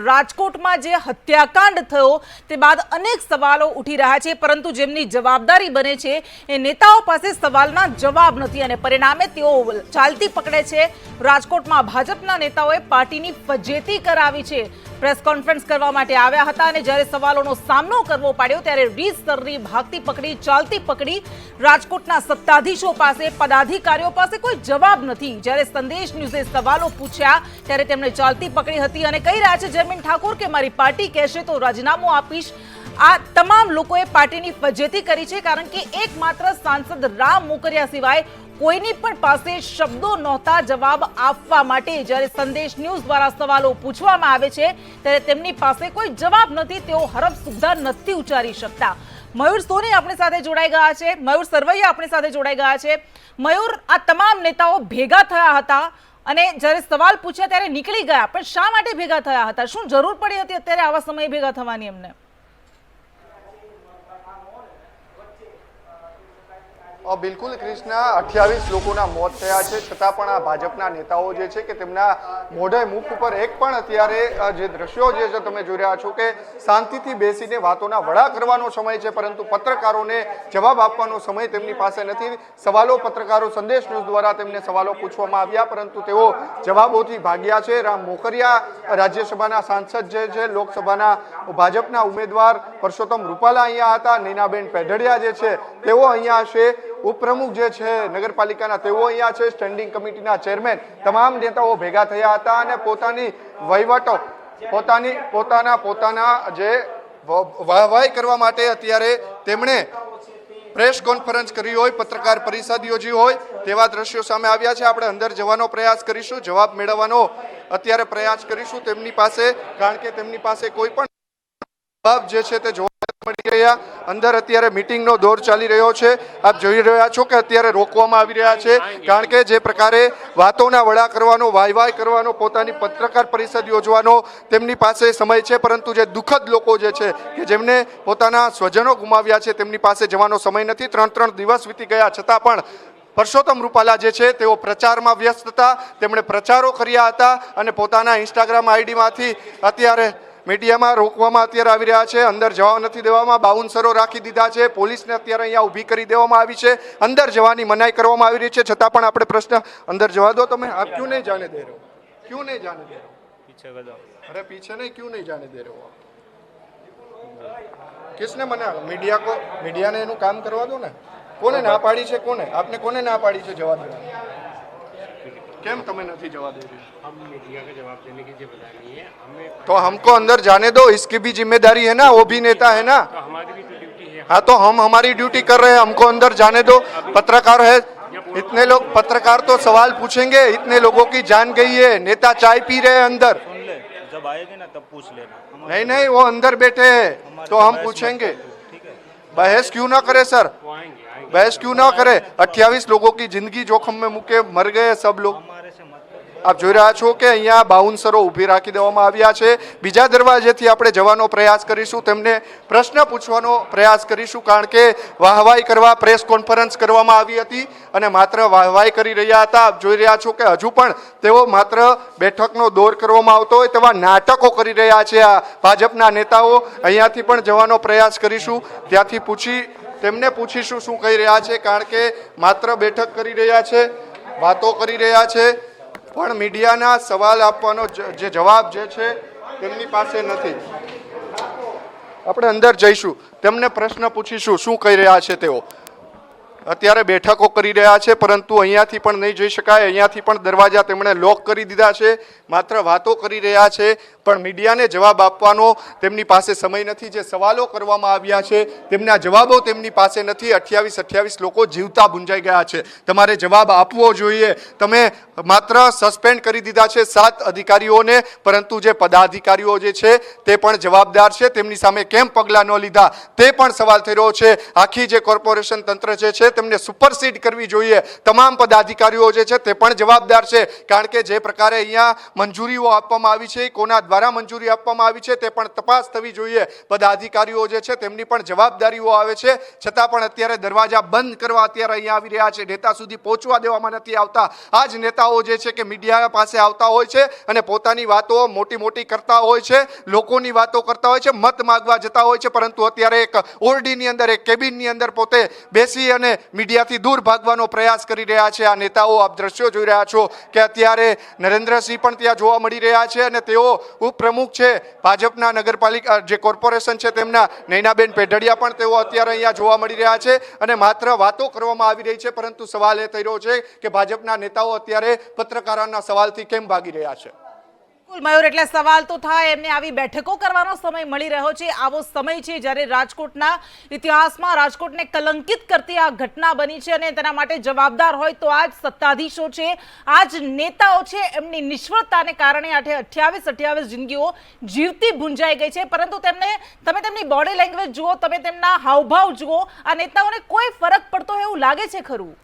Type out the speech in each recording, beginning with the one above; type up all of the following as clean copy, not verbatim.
રાજકોટમાં જે હત્યાકાંડ થયો તે બાદ અનેક સવાલો ઉઠી રહ્યા છે, પરંતુ જેમની જવાબદારી બને છે એ નેતાઓ પાસે સવાલના જવાબ નથી અને પરિણામે તેઓ ચાલતી પકડે છે। રાજકોટમાં ભાજપના નેતાઓએ પાર્ટીની ફજેતી કરાવી છે। પ્રેસ કોન્ફરન્સ કરવા માટે આવ્યા હતા અને જ્યારે સવાલોનો સામનો કરવો પડ્યો ત્યારે રીતસરની ભાગતી પકડી, ચાલતી પકડી। રાજકોટના સત્તાધીશો પાસે, પદાધિકારીઓ પાસે કોઈ જવાબ નથી। જ્યારે સંદેશ ન્યૂઝે સવાલો પૂછ્યા ત્યારે તેમણે ચાલતી પકડી હતી અને કહી રહ્યા છે જયમીન ઠાકોર કે મારી પાર્ટી કહેશે તો રાજીનામું આપીશ। આ તમામ લોકોએ પાર્ટીની ફજેતી કરી છે, કારણ કે એકમાત્ર સાંસદ રામ મોકરિયા સિવાય કોઈની પણ પાસે શબ્દો નહોતા જવાબ આપવા માટે। જ્યારે સંદેશ ન્યૂઝ દ્વારા સવાલો પૂછવામાં આવે છે ત્યારે તેમની પાસે કોઈ જવાબ નથી, તેઓ હરફ સુદ્ધા નથી ઉચ્ચારી શકતા। મયુર સોની આપણી સાથે જોડાઈ ગયા છે, મયુર સરવૈયા આપણી સાથે જોડાઈ ગયા છે। મયુર, આ તમામ નેતાઓ ભેગા થયા હતા અને જ્યારે સવાલ પૂછ્યા ત્યારે નીકળી ગયા, પણ શા માટે ભેગા થયા હતા? શું જરૂર પડી હતી અત્યારે આવા સમયે ભેગા થવાની એમને? બિલકુલ કૃષ્ણા, 28 લોકોના મોત થયા છે, છતાં પણ આ ભાજપના નેતાઓ જે છે કે તેમના મોઢે મુખ ઉપર એક પણ અત્યારે જે દ્રશ્યો જે છે તમે જોઈ રહ્યા છો કે શાંતિથી બેસીને વાતોના વડા કરવાનો સમય છે, પરંતુ પત્રકારોને જવાબ આપવાનો સમય તેમની પાસે નથી। સવાલો પત્રકારો સંદેશ ન્યૂઝ દ્વારા તેમને સવાલો પૂછવામાં આવ્યા, પરંતુ તેઓ જવાબોથી ભાગ્યા છે। રામ મોકરિયા રાજ્યસભાના સાંસદ જે છે, લોકસભાના ભાજપના ઉમેદવાર પરસોત્તમ રૂપાલા અહીંયા હતા, નૈનાબેન પેઢડિયા જે છે તેઓ અહીંયા છે, ઉપપ્રમુખ જે છે નગરપાલિકાના તેઓ અહીંયા છે, સ્ટેન્ડિંગ કમિટીના ચેરમેન, તમામ નેતાઓ ભેગા થયા હતા અને પોતાની વહીવટો પોતાના જે વાહવાહી કરવા માટે અત્યારે તેમણે પ્રેસ કોન્ફરન્સ કરી હોય, પત્રકાર પરિષદ યોજી હોય તેવા દ્રશ્યો સામે આવ્યા છે। આપણે અંદર જવાનો પ્રયાસ કરીશું, જવાબ મેળવવાનો અત્યારે પ્રયાસ કરીશું તેમની પાસે, કારણ કે તેમની પાસે કોઈ પણ જવાબ જે છે તે જોવા મળી રહ્યા। અંદર અત્યારે મીટિંગનો દોર ચાલી રહ્યો છે, આપ જોઈ રહ્યા છો કે અત્યારે રોકવામાં આવી રહ્યા છે, કારણ કે જે પ્રકારે વાતોના વડા કરવાનો, વાયવાય કરવાનો, પોતાની પત્રકાર પરિષદ યોજવાનો તેમની પાસે સમય છે, પરંતુ જે દુઃખદ લોકો જે છે કે જેમને પોતાના સ્વજનો ગુમાવ્યા છે તેમની પાસે જવાનો સમય નથી। 3 દિવસ વીતી ગયા છતાં પણ પરસોત્તમ રૂપાલા જે છે તેઓ પ્રચારમાં વ્યસ્ત હતા, તેમણે પ્રચારો કર્યા હતા અને પોતાના ઇન્સ્ટાગ્રામ આઈડીમાંથી અત્યારે મીડિયામાં રોકવામાં અત્યારે આવી રહ્યા છે। અંદર જવા નથી દેવામાં, બાઉન્સરો રાખી દીધા છે, પોલીસને અત્યારે અહીંયા ઊભી કરી દેવામાં આવી છે, અંદર જવાની મનાઈ કરવામાં આવી રહી છે, છતાં પણ આપણે પ્રશ્ન અંદર જવા દો તમે, આપ ક્यों नहीं जाने दे रहे हो? क्यों नहीं जाने दे रहे हो? पीछे कर दो। अरे पीछे नहीं, क्यों नहीं जाने दे रहे हो? किसने मना? मीडिया को, मीडिया ने એનું કામ કરવા દો ને। કોને ના પાડી છે? કોને આપને કોને ના પાડી છે જવા દેવાની? કેમ તમે નથી જવા દे रहे? हम मीडिया का जवाब देने की जिम्मेदारी है हमें, तो हमको अंदर जाने दो, इसकी भी जिम्मेदारी है ना, वो भी नेता है ना, तो हमारी भी तो ड्यूटी है। हाँ, तो हम हमारी ड्यूटी कर रहे हैं, हमको अंदर जाने दो। पत्रकार है, इतने लोग पत्रकार तो सवाल पूछेंगे, इतने लोगों की जान गई है, नेता चाय पी रहे हैं अंदर, जब आएंगे ना तब पूछ लेना। नहीं नहीं, वो अंदर बैठे हैं तो हम पूछेंगे। बहस क्यों ना करे सर, बहस क्यों ना करे? 28 लोगों की जिंदगी जोखम में मुके मर गए सब लोग। આપ જોઈ રહ્યા છો કે અહીંયા બાઉન્સરો ઊભી રાખી દેવામાં આવ્યા છે। બીજા દરવાજેથી આપણે જવાનો પ્રયાસ કરીશું, તેમને પ્રશ્ન પૂછવાનો પ્રયાસ કરીશું, કારણ કે વાહવાઈ કરવા પ્રેસ કોન્ફરન્સ કરવામાં આવી હતી અને માત્ર વાહવાઈ કરી રહ્યા હતા। આપ જોઈ રહ્યા છો કે હજુ પણ તેઓ માત્ર બેઠકનો દોર કરવામાં આવતો હોય તેવા નાટકો કરી રહ્યા છે આ ભાજપના નેતાઓ। અહીંયાથી પણ જવાનો પ્રયાસ કરીશું, ત્યાંથી તેમને પૂછીશું શું કહી રહ્યા છે, કારણ કે માત્ર બેઠક કરી રહ્યા છે, વાતો કરી રહ્યા છે, પણ મીડિયાના સવાલ આપવાનો જે જવાબ જે છે તેમની પાસે નથી। આપણે અંદર જઈશું, તેમને પ્રશ્ન પૂછીશું શું કહી રહ્યા છે તેઓ। અત્યારે બેઠકો કરી રહ્યા છે, પરંતુ અહીંયાથી પણ નહીં જઈ શકાય, અહીંયાથી પણ દરવાજા તેમણે લોક કરી દીધા છે, માત્ર વાતો કરી રહ્યા છે, પણ મીડિયાને જવાબ આપવાનો તેમની પાસે સમય નથી। જે સવાલો કરવામાં આવ્યા છે તેમના જવાબો તેમની પાસે નથી। 28 લોકો જીવતા ભૂંજાઈ ગયા છે, તમારે જવાબ આપવો જોઈએ। તમે માત્ર સસ્પેન્ડ કરી દીધા છે 7 અધિકારીઓને, પરંતુ જે પદાધિકારીઓ જે છે તે પણ જવાબદાર છે, તેમની સામે કેમ પગલાં ન લીધા તે પણ સવાલ થઈ રહ્યો છે। આખી જે કોર્પોરેશન તંત્ર જે છે તેમને સુપરસીડ કરવી જોઈએ, તમામ પદાધિકારીઓ જે છે તે પણ જવાબદાર છે, કારણ કે જે પ્રકારે અહીંયા મંજૂરીઓ આપવામાં આવી છે, કોના દ્વારા મંજૂરી આપવામાં આવી છે તે પણ તપાસ થવી જોઈએ. પદાધિકારીઓ જે છે તેમની પણ જવાબદારીઓ આવે છે, છતાં પણ અત્યારે દરવાજા બંધ કરવા અત્યારે અહીંયા આવી રહ્યા છે. નેતા સુધી પહોંચવા દેવામાં નથી આવતા. આ જ નેતાઓ જે છે કે મીડિયા પાસે આવતા હોય છે અને પોતાની વાતો મોટી મોટી કરતા હોય છે, લોકોની વાતો કરતા હોય છે, મત માગવા જતા હોય છે, પરંતુ અત્યારે એક ઓરડીની અંદર, એક કેબિનની અંદર પોતે બેસી અને મીડિયાથી દૂર ભાગવાનો પ્રયાસ કરી રહ્યા છે આ નેતાઓ. આપ દ્રશ્યો જોઈ રહ્યા છો કે અત્યારે નરેન્દ્રસિંહ પણ ત્યાં જોવા મળી રહ્યા છે અને તેઓ ઉપપ્રમુખ છે ભાજપના નગરપાલિકા જે કોર્પોરેશન છે તેમના નૈનાબેન પેઢડિયા પણ તેઓ અત્યારે અહીંયા જોવા મળી રહ્યા છે અને માત્ર વાતો કરવામાં આવી રહી છે, પરંતુ સવાલ એ થઈ રહ્યો છે કે ભાજપના નેતાઓ અત્યારે પત્રકારોના સવાલથી કેમ ભાગી રહ્યા છે. મયુર, એટલે સવાલ તો થાય, એમને આવી બેઠકો કરવાનો સમય મળી રહ્યો છે. આવો સમય છે જ્યારે રાજકોટના ઇતિહાસમાં રાજકોટને કલંકિત કરતી આ ઘટના બની છે અને તેના માટે જવાબદાર હોય તો આ જ સત્તાધીશો છે, આ જ નેતાઓ છે. એમની નિષ્ફળતાને કારણે 28 જિંદગીઓ જીવતી ભૂંજાઈ ગઈ છે. પરંતુ તમે તેમની બોડી લેંગ્વેજ જુઓ, તમે તેમના હાવભાવ જુઓ, આ નેતાઓને કોઈ ફરક પડતો હોય એવું લાગે છે ખરું?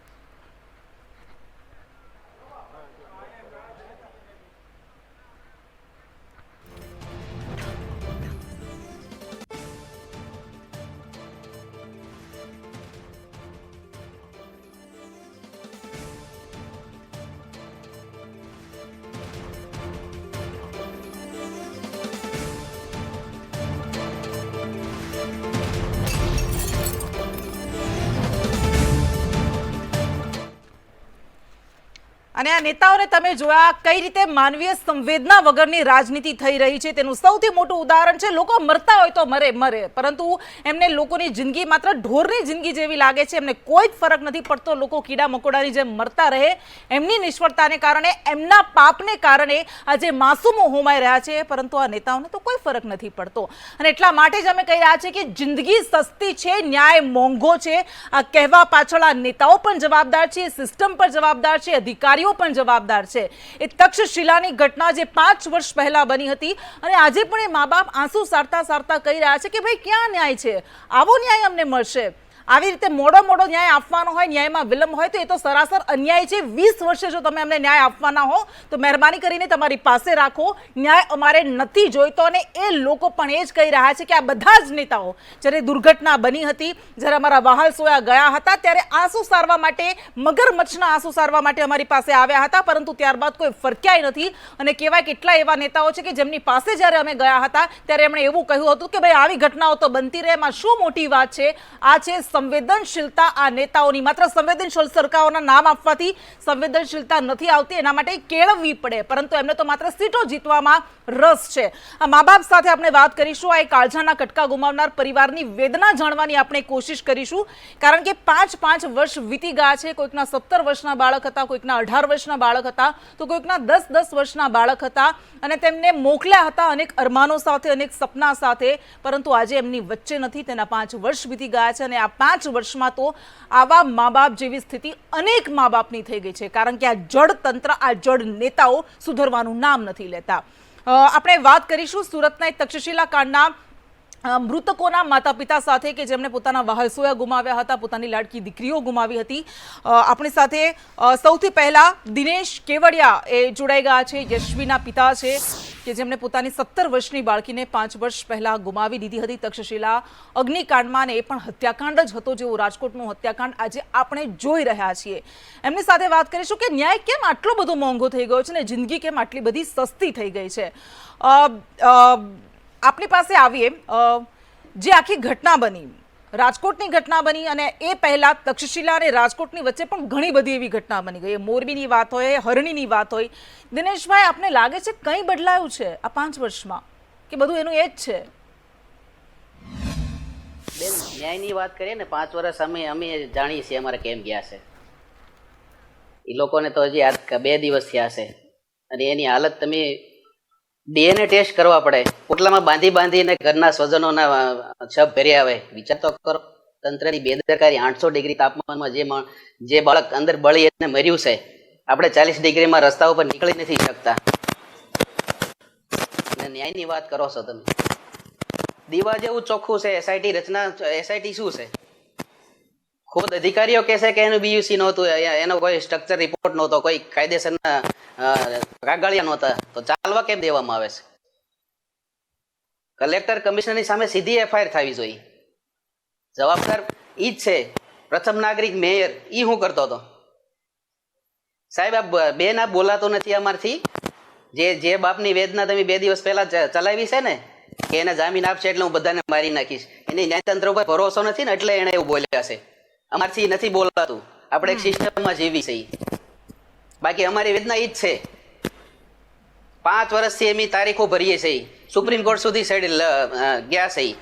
અને આ નેતાઓને તમે જોયા કઈ રીતે માનવીય સંવેદના વગરની રાજનીતિ થઈ રહી છે તેનું સૌથી મોટું ઉદાહરણ છે. લોકો મરતા હોય તો મરે, પરંતુ એમને લોકોની જિંદગી માત્ર ઢોરની જિંદગી જેવી લાગે છે. એમને કોઈ જ ફરક નથી પડતો. લોકો કીડા મકોડાની જેમ મરતા રહે. એમની નિષ્ફળતાને કારણે, એમના પાપને કારણે આજે માસૂમો હોમાઈ રહ્યા છે, પરંતુ આ નેતાઓને તો કોઈ ફરક નથી પડતો. અને એટલા માટે જ અમે કહી રહ્યા છીએ કે જિંદગી સસ્તી છે, ન્યાય મોંઘો છે. આ કહેવા પાછળ આ નેતાઓ પણ જવાબદાર છે, સિસ્ટમ પર જવાબદાર છે, અધિકારીઓ પણ જવાબદાર છે. એ તક્ષશિલાની ઘટના જે 5 વર્ષ પહેલા બની હતી અને આજે પણ એ મા બાપ આંસુ સારતા કહી રહ્યા છે કે ભાઈ ક્યાં ન્યાય છે, આવો ન્યાય અમને મળશે. આવી રીતે મોડો ન્યાય આપવાનો હોય, ન્યાયમાં વિલંબ હોય તો એ તો સરાસર અન્યાય છે. 20 વર્ષે જો તમે અમને ન્યાય આપવાના હો તો મહેરબાની કરીને તમારી પાસે રાખો. ન્યાય અમારે નથી જોઈતો. અને એ લોકો પણ એ જ કહી રહ્યા છે કે આ બધા જ નેતાઓ જ્યારે દુર્ઘટના બની હતી, જ્યારે અમારા વહાલ સોયા ગયા હતા, ત્યારે આંસુ સારવા માટે, મગરમચ્છના આંસુ સારવા માટે અમારી પાસે આવ્યા હતા, પરંતુ ત્યારબાદ કોઈ ફરક્યાય નથી. અને કહેવાય કેટલા એવા નેતાઓ છે કે જેમની પાસે જ્યારે અમે ગયા હતા ત્યારે એમણે એવું કહ્યું હતું કે ભાઈ આવી ઘટનાઓ તો બનતી રહે, એમાં શું મોટી વાત છે. આ છે સંવેદનશીલતા આ નેતાઓની. માત્ર સંવેદનશીલ સરકારોના નામ આપવાથી સંવેદનશીલતા નથી આવતી, એના માટે કેળવવી પડે. પરંતુ એમને તો માત્ર સીટો જીતવામાં રસ છે. આ મા બાપ સાથે આપણે વાત કરીશું. આ કાળજાના કટકા ગુમાવનાર પરિવારની વેદના જાણવાની આપણે કોશિશ કરીશું, કારણ કે 5 વર્ષ વીતી ગયા છે. કોઈકના 17 વર્ષના બાળક હતા, કોઈકના 18 વર્ષના બાળક હતા, તો કોઈકના 10 વર્ષના બાળક હતા. અને તેમને મોકલ્યા હતા અનેક અરમાનો સાથે, અનેક સપના સાથે, પરંતુ આજે એમની વચ્ચે નથી. તેના 5 વર્ષ વીતી ગયા છે અને આ 5 વર્ષમાં તો આવા મા બાપ જેવી સ્થિતિ અનેક મા બાપની થઈ ગઈ છે, કારણ કે આ જડ તંત્ર, આ જડ નેતાઓ સુધરવાનું નામ નથી લેતા. આપણે વાત કરીશું સુરતના તક્ષશિલા કાંડના મૃતકોના માતા પિતા સાથે કે જેમણે પોતાના વહાલસોયા ગુમાવ્યા હતા, પોતાની લાડકી દીકરીઓ ગુમાવી હતી. આપણી સાથે સૌથી પહેલા દિનેશ કેવડિયા એ જોડાઈ ગયા છે. યશ્વીના પિતા છે કે જેમણે પોતાની 17 વર્ષની બાળકીને 5 વર્ષ પહેલા ગુમાવી દીધી હતી તક્ષશિલા અગ્નિકાંડમાં. ને એ પણ હત્યાકાંડ જ હતો, જેવો રાજકોટનું હત્યાકાંડ આજે આપણે જોઈ રહ્યા છીએ. એમની સાથે વાત કરીશું કે ન્યાય કેમ આટલો બધો મોંઘો થઈ ગયો છે ને જિંદગી કેમ આટલી બધી સસ્તી થઈ ગઈ છે. આપણી પાસે આવીએ. જે આખી ઘટના બની, રાજકોટની ઘટના બની, અને એ પહેલા તક્ષશિલા અને રાજકોટની વચ્ચે પણ ઘણી બધી એવી ઘટના બની ગઈ. મોરબીની વાત હોય, હરણીની વાત હોય. દિનેશભાઈ, આપને લાગે છે કંઈ બદલાયું છે આ 5 વર્ષમાં, કે બધું એનું એ જ છે? બેન, ન્યાયની વાત કરીએ ને, 5 વર્ષ અમે જાણીએ છીએ અમારે કેમ ગયા છે. એ લોકોને તો હજી 2 દિવસ થયા છે અને એની હાલત તમે DNA ટેસ્ટ કરવા પડે. પોટલામાં બાંધીને ઘરના સ્વજનોના છપ ભર્યા આવે. વિચાર તો કરો, તંત્રની બેદરકારી. 800 ડિગ્રી તાપમાનમાં જે બાળક અંદર બળી અને મર્યું છે, આપણે 40 ડિગ્રીમાં રસ્તા ઉપર નીકળી નથી શકતા. ન્યાયની વાત કરો છો તમે. દીવા જેવું ચોખ્ખું છે. SIT રચના, SIT શું છે? ખુદ અધિકારીઓ કહે છે કે એનું BUC નહોતું, એનો કોઈ સ્ટ્રક્ચર રિપોર્ટ નહોતો, કોઈ કાયદેસરના કાગળિયા નહોતા તો ચાલવા કેમ દેવામાં આવે છે? કલેક્ટર કમિશનરની સામે સીધી એફઆઈઆર થવી જોઈએ. જવાબદાર ઈ જ છે. પ્રથમ નાગરિક મેયર ઈ શું કરતો હતો? સાહેબ આ બેન આ બોલાતો નથી અમારથી. જે બાપની વેદના તમે 2 દિવસ પહેલા ચલાવી છે ને કે એને જામીન આપશે એટલે હું બધાને મારી નાખીશ, એની ન્યાયતંત્ર ઉપર ભરોસો નથી ને એટલે એને એવું બોલ્યા છે. અમારથી નથી બોલાતું. આપણે એક સિસ્ટમમાં જીવી છે. બાકી અમારી વેદના ઈ જ છે. 5 વર્ષથી એમની તારીખો ભરીએ છીએ. સુપ્રીમ કોર્ટ સુધી ગયા છે.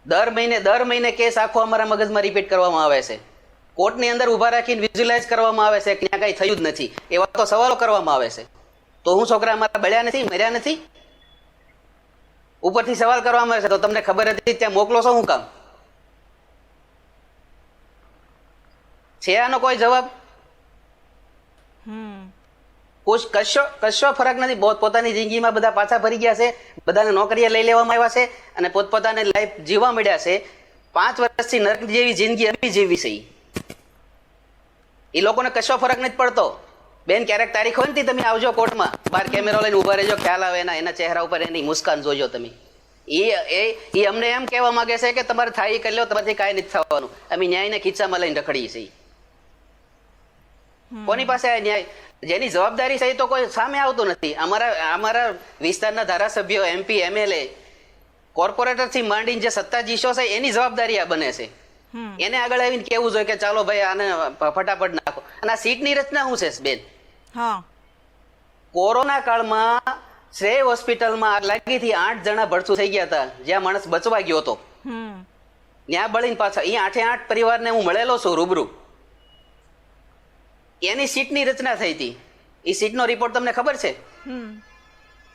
દર મહિને કેસ આખો અમારા મગજમાં રિપીટ કરવામાં આવે છે. કોર્ટની અંદર ઉભા રાખીને વિઝ્યુલાઇઝ કરવામાં આવે છે કે ત્યાં કઈ થયું જ નથી એવા તો સવાલો કરવામાં આવે છે. તો હું છોકરા અમારા બળ્યા નથી, મર્યા નથી? ઉપરથી સવાલ કરવામાં આવે છે તો તમને ખબર હતી ત્યાં મોકલો છો શું કામ? છે આનો કોઈ જવાબ? કશો ફરક નથી. પોતાની જિંદગીમાં બધા પાછા ફરી ગયા છે, બધાને નોકરીએ લઈ લેવામાં આવ્યા છે અને પોતપોતાની લાઈફ જીવવા મળ્યા છે. 5 વર્ષથી નર્ક જેવી જિંદગી અમે જીવી છે. એ લોકોને કશો ફરક નથી પડતો. બેન ક્યારેક તારીખ હોય ને તમે આવજો કોર્ટમાં, બહાર કેમેરો લઈને ઉભા રહેજો, ખ્યાલ આવે એના ચહેરા ઉપર એની મુસ્કાન જોજો તમે. એ અમને એમ કહેવા માંગે છે કે તમારે થાય કરી લો, તમારાથી કાંઈ નથી થવાનું. અમે ન્યાયને ખીચામાં લઈને રખડીએ છીએ. કોની પાસે આ ન્યાય? જેની જવાબદારી છે એ તો કોઈ સામે આવતું નથી. અમારા વિસ્તારના ધારાસભ્યો, MP, MLA, કોર્પોરેટર થી માંડીને જે સત્તાધીશો છે એની જવાબદારી આ બને છે. એને આગળ આવીને કેવું જોઈએ કે ચાલો ભાઈ આને ફટાફટ નાખો. અને આ સીટની રચના શું છે બેન? કોરોના કાળમાં શ્રેય હોસ્પિટલમાં આગ લાગી હતી, 8 જણા ભડથું થઈ ગયા હતા, જ્યાં માણસ બચવા ગયો હતો. ત્યાં બળીને પાછા એ 8 પરિવારને હું મળેલો છું રૂબરૂ. એની સીટની રચના થઈ હતી. એ સીટનો રિપોર્ટ તમને ખબર છે?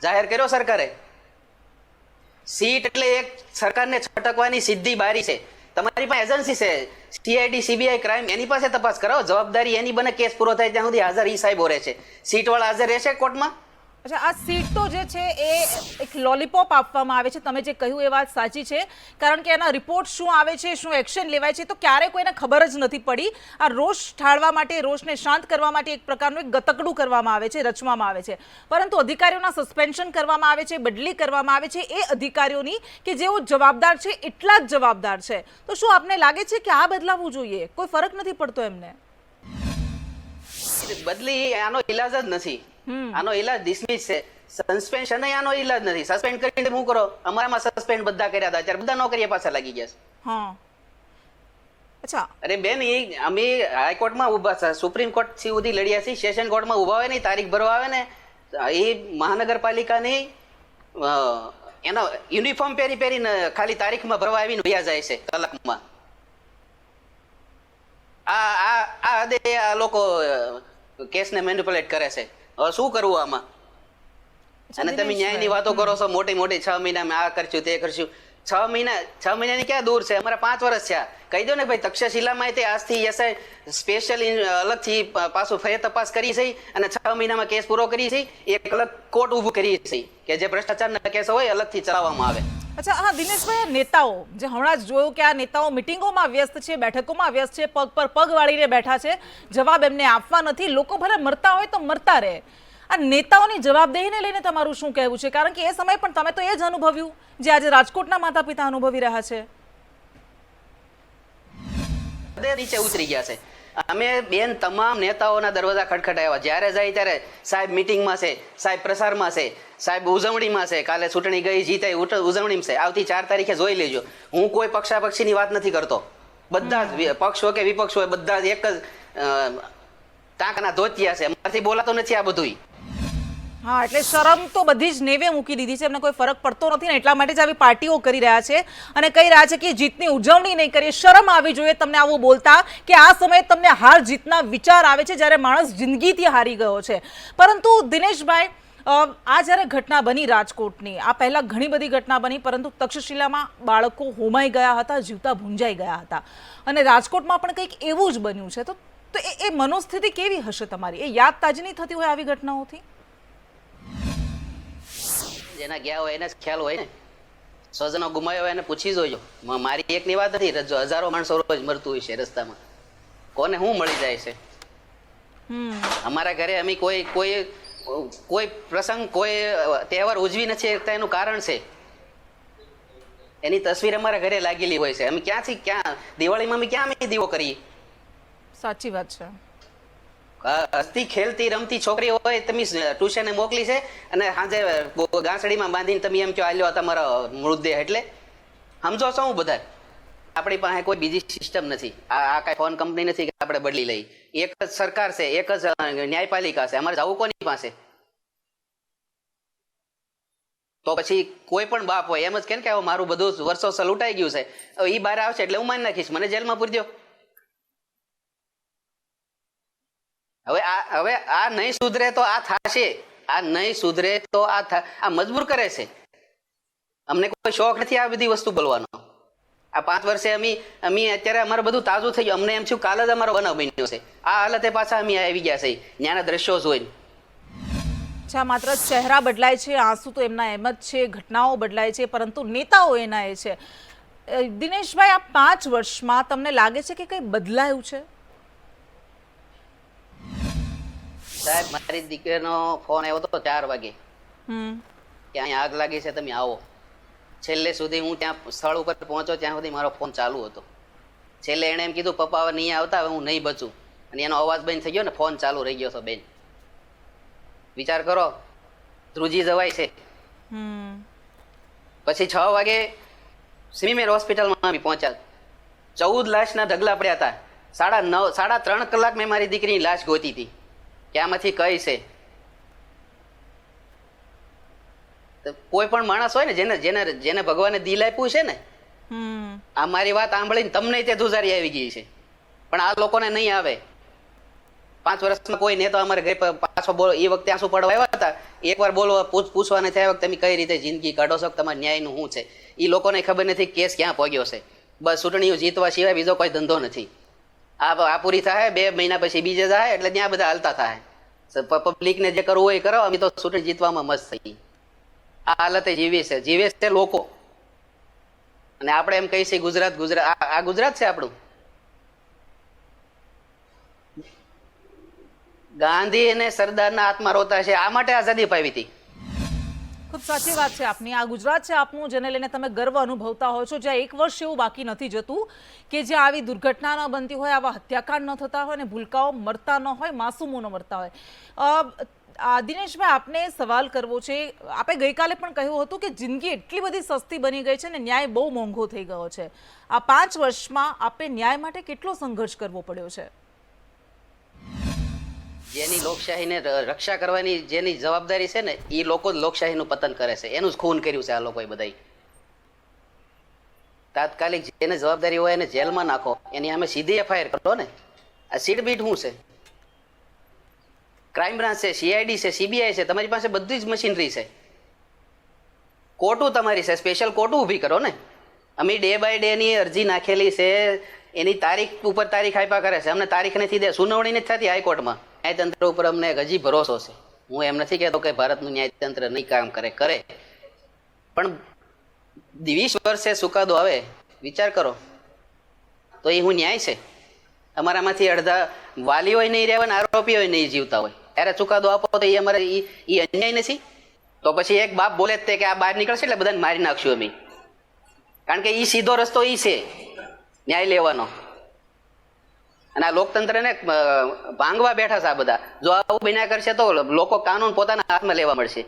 જાહેર કર્યો સરકારે. સીટ એટલે એક સરકારને છટકવાની સીધી બારી છે. તમારી પાસે એજન્સી છે, CID, CBI, ક્રાઇમ, એની પાસે તપાસ કરાવો. જવાબદારી એની બને. કેસ પૂરો થાય ત્યાં સુધી હાજર સાહેબો રહે છે. સીટ વાળા હાજર રહેશે કોર્ટમાં? અચ્છા, આ સીટ તો જે છે એ એક લોલીપોપ આપવામાં આવે છે. તમે જે કહ્યું એ વાત સાચી છે, કારણ કે એના રિપોર્ટ શું આવે છે, શું એક્શન લેવાય છે, તો ક્યારેય કોઈને ખબર જ નથી પડી. આ રોષ ઠાળવા માટે, રોષને શાંત કરવા માટે એક પ્રકારનું એક ગતકડું કરવામાં આવે છે, રચવામાં આવે છે. પરંતુ અધિકારીઓના સસ્પેન્શન કરવામાં આવે છે, બદલી કરવામાં આવે છે એ અધિકારીઓની કે જેઓ જવાબદાર છે એટલા જ જવાબદાર છે. તો શું આપને લાગે છે કે આ બદલાવવું જોઈએ? કોઈ ફરક નથી પડતો એમને? બદલી આનો ઈલાજ જ નથી. આનો ઈલાજ ડિસમિસ છે. સસ્પેન્શન આનો ઈલાજ નથી. સસ્પેન્ડ કરીને શું કરો? અમારામાં સસ્પેન્ડ બધા કર્યા હતા, અત્યારે બધા નોકરીએ પાછા લાગી ગયા છે. અચ્છા, અરે બેન, અમે હાઈકોર્ટમાં ઉભા છે, સુપ્રીમ કોર્ટ સુધી લડ્યા છીએ, સેશન કોર્ટમાં ઉભા હોય ને, તારીખ ભરવા આવે ને, એ મહાનગરપાલિકાની એનો યુનિફોર્મ પહેરીને ખાલી તારીખમાં ભરવા આવીને વયા જાય છે કલાકમાં. આ હદે આ લોકો કેસને મેનિપ્યુલેટ કરે છે. હવે શું કરવું આમાં? અને તમે ન્યાયની વાતો કરો છો મોટી 6 મહિનામાં આ કરશું તે કરશું. 6 મહિનાની ક્યાં દૂર છે? અમારા 5 વર્ષ થયા. કહી દો ને ભાઈ, તક્ષશિલામાં તે આજથી એસઆઈ સ્પેશિયલ અલગથી પાછું ફેર તપાસ કરી છે અને 6 મહિનામાં કેસ પૂરો કરી છે. એક અલગ કોર્ટ ઊભું કરી છે કે જે ભ્રષ્ટાચારના કેસ હોય અલગથી ચલાવવામાં આવે. અચ્છા, હા દિનેશભાઈ, નેતાઓ જે હમણાં જ જોયું કે આ નેતાઓ મિટિંગોમાં વ્યસ્ત છે, બેઠકોમાં વ્યસ્ત છે, પગ પર પગ વાળીને બેઠા છે, જવાબ એમને આપવા નથી. લોકો ભલે મરતા હોય તો મરતા રહે. આ નેતાઓની જવાબદેહીને લઈને તમારું શું કહેવું છે? કારણ કે એ સમય પણ તમે તો એ જ અનુભવ્યું જે આજે રાજકોટના માતા પિતા અનુભવી રહ્યા છે. નીચે ઉતરી ગયા છે. અમે બેન તમામ નેતાઓના દરવાજા ખટખટાવ્યા. જ્યારે જાય ત્યારે સાહેબ મીટિંગમાં છે, સાહેબ પ્રસારમાં છે, સાહેબ ઉજવણીમાં છે, કાલે ચૂંટણી ગઈ જીતે ઉજવણીમાં છે, આવતી 4 તારીખે જોઈ લેજો. હું કોઈ પક્ષાપક્ષીની વાત નથી કરતો. બધા જ પક્ષ હોય કે વિપક્ષ હોય, બધા જ એક જ ટાંકના ધોતિયા છે. અમારાથી બોલાતો નથી આ બધું. હા, એટલે શરમ તો બધી જ નેવે મૂકી દીધી છે. એમને કોઈ ફરક પડતો નથી ને એટલા માટે જ આવી પાર્ટીઓ કરી રહ્યા છે અને કહી રહ્યા છે કે જીતની ઉજવણી નહીં કરીએ. શરમ આવી જોઈએ તમને આવું બોલતા કે આ સમયે તમને હાર જીતના વિચાર આવે છે જ્યારે માણસ જિંદગીથી હારી ગયો છે. પરંતુ દિનેશભાઈ, આ જ્યારે ઘટના બની રાજકોટની, આ પહેલાં ઘણી બધી ઘટના બની, પરંતુ તક્ષશિલામાં બાળકો હોમાઈ ગયા હતા, જીવતા ભૂંજાઈ ગયા હતા અને રાજકોટમાં પણ કંઈક એવું જ બન્યું છે. તો એ મનોસ્થિતિ કેવી હશે તમારી? એ યાદ તાજી નહીં થતી હોય આવી ઘટનાઓથી? જેના ગયા હોય એને ખ્યાલ હોય ને. સ્વજનો ગુમાવ્યો હોય એને પૂછી જોજો. મારી એકની વાત નથી, હજારો માણસો રોજ મરતું હોય છે રસ્તામાં. કોને શું મળી જાય છે? અમારા ઘરે અમે કોઈ કોઈ કોઈ પ્રસંગ કોઈ તહેવાર ઉજવી નથી શકતા એનું કારણ છે એની તસવીર અમારા ઘરે લાગેલી હોય છે. અમે ક્યાંથી ક્યાં દિવાળીમાં અમે ક્યાં અમે દીવો કરીએ? સાચી વાત છે. હસતી ખેલતી રમતી છોકરી હોય તમે ટ્યુશને મોકલી છે અને સાંજે ગાંસડીમાં બાંધીને તમે એમ કહો આલ્યો તમારો મૃતદેહ, એટલે સમજો છો હું બધા? આપણી પાસે કોઈ બીજી સિસ્ટમ નથી. આ કાંઈ ફોન કંપની નથી કે આપણે બદલી લઈ. એક જ સરકાર છે, એક જ ન્યાયપાલિકા છે. અમારે જવું કોની પાસે? તો પછી કોઈ પણ બાપ હોય એમ જ કે હવે મારું બધું વર્ષો લૂંટાઈ ગયું છે, હવે એ બહાર આવશે એટલે હું માની નાખીશ, મને જેલમાં પૂરી દો. હવે આ નહીં સુધરે તો આ થશે, આ નહીં સુધરે તો આ મજબૂર કરે છે. અમને કોઈ શોખ નથી આ બધી વસ્તુ બોલવાનો. આ 5 વર્ષે અમે અત્યારે અમારું બધું તાજું થઈ ગયું. અમને એમ થયું કાલ જ અમારો બનાવ બન્યો છે. આ હાલતે પાછા અમે આવી ગયા છે ત્યાંના દ્રશ્યો જોઈને. માત્ર ચહેરા બદલાય છે, આંસુ તો એમના એમ જ છે, ઘટનાઓ બદલાય છે, પરંતુ નેતાઓ એના એ છે. દિનેશભાઈ, આ 5 વર્ષમાં તમને લાગે છે કે કંઈ બદલાયું છે? સાહેબ, મારી દીકરીનો ફોન આવ્યો હતો 4 વાગે કે અહીંયા આગ લાગી છે, તમે આવો. છેલ્લે સુધી હું ત્યાં સ્થળ ઉપર પહોંચ્યો ત્યાં સુધી મારો ફોન ચાલુ હતો. છેલ્લે એણે એમ કીધું પપ્પા હવે નહીં આવતા, હવે હું નહીં બચું, અને એનો અવાજ બંધ થઈ ગયો ને ફોન ચાલુ રહી ગયો હતો. બેન, વિચાર કરો, ધ્રુજી જવાય છે. પછી 6 વાગે સિમીમેર હોસ્પિટલમાં અમે પહોંચ્યા. 14 લાશના ઢગલા પડ્યા હતા. 3.5 કલાક મેં મારી દીકરીની લાશ ગોતી હતી કે આમાંથી કઈ છે. કોઈ પણ માણસ હોય ને જેને ભગવાને દિલ આપ્યું છે ને, આ મારી વાત સાંભળીને તમને તે ધુજારી આવી ગઈ છે, પણ આ લોકોને નહીં આવે. 5 વર્ષમાં કોઈ નેતો અમારે ઘરે પાછો બોલો એ વખતે આંસુ પડવા આવ્યા હતા, એકવાર બોલવા પૂછવાને થયા વખતે તમે કઈ રીતે જિંદગી કાઢો છો, તમારા ન્યાયનું શું છે, એ લોકોને ખબર નથી કેસ ક્યાં પહોંચ્યો છે. બસ ચૂંટણીઓ જીતવા સિવાય બીજો કોઈ ધંધો નથી. આ પૂરી થાય 2 મહિના પછી બીજે જાય એટલે ત્યાં બધા હાલતા થાય. પબ્લિકને જે કરવું હોય કરો, અમે તો ચૂંટણી જીતવામાં મસ્ત થઈ. આ હાલતે જીવે છે લોકો. અને આપણે એમ કહીએ છીએ ગુજરાત આ ગુજરાત છે આપણું. ગાંધી અને સરદારના આત્મા રોતા છે, આ માટે આઝાદી પાવી હતી. ખૂબ સાચી વાત છે આપની. આ ગુજરાત છે આપનું, જેને લઈને તમે ગર્વ અનુભવતા હો છો, જ્યાં 1 વર્ષ એવું બાકી નથી જતું કે જ્યાં આવી દુર્ઘટના ન બનતી હોય, આવા હત્યાકાંડ ન થતા હોય, અને ભૂલકાઓ મરતા ન હોય, માસૂમો ન મરતા હોય. દિનેશભાઈ, આપને સવાલ કરવો છે. આપે ગઈકાલે પણ કહ્યું હતું કે જિંદગી એટલી બધી સસ્તી બની ગઈ છે ને ન્યાય બહુ મોંઘો થઈ ગયો છે. આ 5 વર્ષમાં આપે ન્યાય માટે કેટલો સંઘર્ષ કરવો પડ્યો છે? જેની લોકશાહીને રક્ષા કરવાની જેની જવાબદારી છે ને, એ લોકો જ લોકશાહીનું પતન કરે છે. એનું જ ખૂન કર્યું છે આ લોકોએ બધાય. તાત્કાલિક જેને જવાબદારી હોય એને જેલમાં નાખો, એની સામે સીધી એફઆઈઆર કરો ને. આ સીટબીટ શું છે? ક્રાઇમ બ્રાન્ચ છે, સીઆઈડી છે, સીબીઆઈ છે, તમારી પાસે બધી જ મશીનરી છે. કોર્ટો તમારી છે, સ્પેશિયલ કોર્ટો ઊભી કરો ને. અમે ડે બાય ડે ની અરજી નાખેલી છે, એની તારીખ ઉપર તારીખ આપ્યા કરે છે. અમને તારીખ નથી દે, સુનાવણી નથી થતી હાઈકોર્ટમાં. ન્યાયતંત્ર ઉપર અમને હજી ભરોસો છે. હું એમ નથી કહેતો કે ભારતનું ન્યાયતંત્ર નહીં કામ કરે, પણ 20 વર્ષે ચુકાદો આવે, વિચાર કરો તો એ હું ન્યાય છે? અમારામાંથી અડધા વાલીઓ નહીં રહેવા ને આરોપીઓ નહીં જીવતા હોય, ત્યારે ચુકાદો આપો તો એ અમારે એ અન્યાય નથી? તો પછી એક બાપ બોલે જ તે કે આ બહાર નીકળશે એટલે બધાને મારી નાખશું અમે, કારણ કે એ સીધો રસ્તો એ છે ન્યાય લેવાનો. અને આ લોકતંત્રને ભાંગવા બેઠા છે આ બધા. જો આવું બન્યા કરશે તો લોકો કાનૂન પોતાના હાથમાં લેવા મળશે.